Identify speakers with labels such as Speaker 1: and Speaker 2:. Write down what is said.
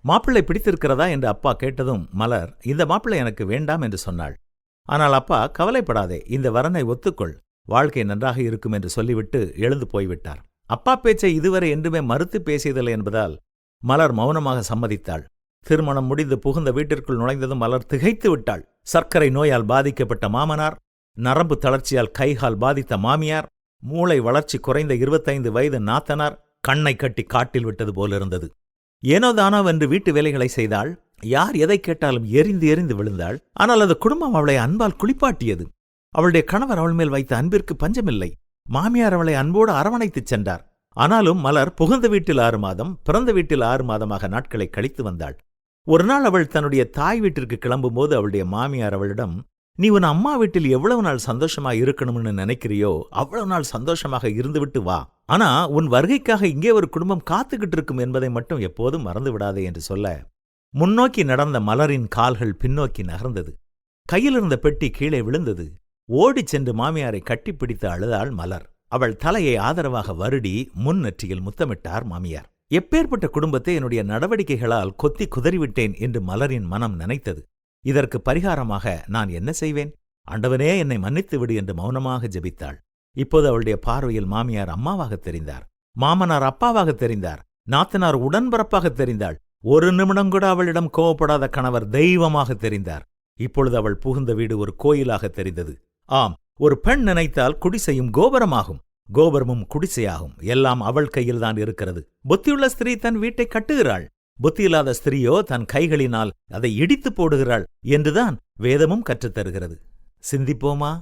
Speaker 1: மாப்பிள்ளை பிடித்திருக்கிறதா என்று அப்பா கேட்டதும் மலர் இந்த மாப்பிள்ளை எனக்கு வேண்டாம் என்று சொன்னாள். ஆனால் அப்பா, கவலைப்படாதே, இந்த வரனை ஒத்துக்கொள், வாழ்க்கை நன்றாக இருக்கும் என்று சொல்லிவிட்டு எழுந்து போய்விட்டார். அப்பா பேச்சை இதுவரை என்றுமே மறுத்து பேசியதில்லை என்பதால் மலர் மௌனமாக சம்மதித்தாள். திருமணம் முடிந்து புகுந்த வீட்டிற்குள் நுழைந்ததும் மலர் திகைத்து விட்டாள். சர்க்கரை நோயால் பாதிக்கப்பட்ட மாமனார், நரம்பு தளர்ச்சியால் கைகால் பாதித்த மாமியார், மூளை வளர்ச்சி குறைந்த 25 வயது நாத்தனார் கண்ணை கட்டி காட்டில் விட்டது போலிருந்தது. ஏனோதானோ என்று வீட்டு வேலைகளை செய்தாள். யார் எதை கேட்டாலும் எரிந்து எரிந்து விழுந்தாள். ஆனால் அந்த குடும்பம் அவளை அன்பால் குளிப்பாட்டியது. அவளுடைய கணவர் அவள் மேல் வைத்த அன்பிற்கு பஞ்சமில்லை. மாமியார் அவளை அன்போடு அரவணைத்துச் சென்றார். ஆனாலும் மலர் புகுந்த வீட்டில் 6 மாதம், பிறந்த வீட்டில் 6 மாதமாக நாட்களை கழித்து வந்தாள். ஒரு நாள் அவள் தன்னுடைய தாய் வீட்டிற்கு கிளம்பும்போது அவளுடைய மாமியார் அவளிடம், நீ உன் அம்மா வீட்டில் எவ்வளவு நாள் சந்தோஷமா இருக்கணும்னு நினைக்கிறியோ அவ்வளவு நாள் சந்தோஷமாக இருந்துவிட்டு வா. ஆனா உன் வருகைக்காக இங்கே ஒரு குடும்பம் காத்துக்கிட்டு இருக்கும் என்பதை மட்டும் எப்போதும் மறந்து விடாதே என்று சொல்ல, முன்னோக்கி நடந்த மலரின் கால்கள் பின்னோக்கி நகர்ந்தது. கையிலிருந்த பெட்டி கீழே விழுந்தது. ஓடிச் சென்று மாமியாரை கட்டிப்பிடித்து அழுதாள் மலர். அவள் தலையை ஆதரவாக வருடி முன் நெற்றியில் முத்தமிட்டார் மாமியார். எப்பேற்பட்ட குடும்பத்தை என்னுடைய நடவடிக்கைகளால் கொத்தி குதறிவிட்டேன் என்று மலரின் மனம் நினைத்தது. இதற்கு பரிகாரமாக நான் என்ன செய்வேன்? ஆண்டவனே, என்னை மன்னித்து விடு என்று மௌனமாக ஜெபித்தாள். இப்போது அவளுடைய பார்வையில் மாமியார் அம்மாவாக தெரிந்தார், மாமனார் அப்பாவாக தெரிந்தார், நாத்தனார் உடன்பரப்பாக தெரிந்தாள். ஒரு நிமிடம் கூட அவளிடம் கோவப்படாத கணவர் தெய்வமாக தெரிந்தார். இப்பொழுது அவள் புகுந்த வீடு ஒரு கோயிலாக தெரிந்தது. ஆம், ஒரு பெண் நினைத்தால் குடிசையும் கோபுரமாகும், கோபுரமும் குடிசையாகும். எல்லாம் அவள் கையில்தான் இருக்கிறது. புத்தியுள்ள ஸ்திரீ தன் வீட்டை கட்டுகிறாள், புத்தியில்லாத ஸ்திரீயோ தன் கைகளினால் அதை இடித்து போடுகிறாள் என்றுதான் வேதமும் கற்றுத்தருகிறது. சிந்திப்போமா?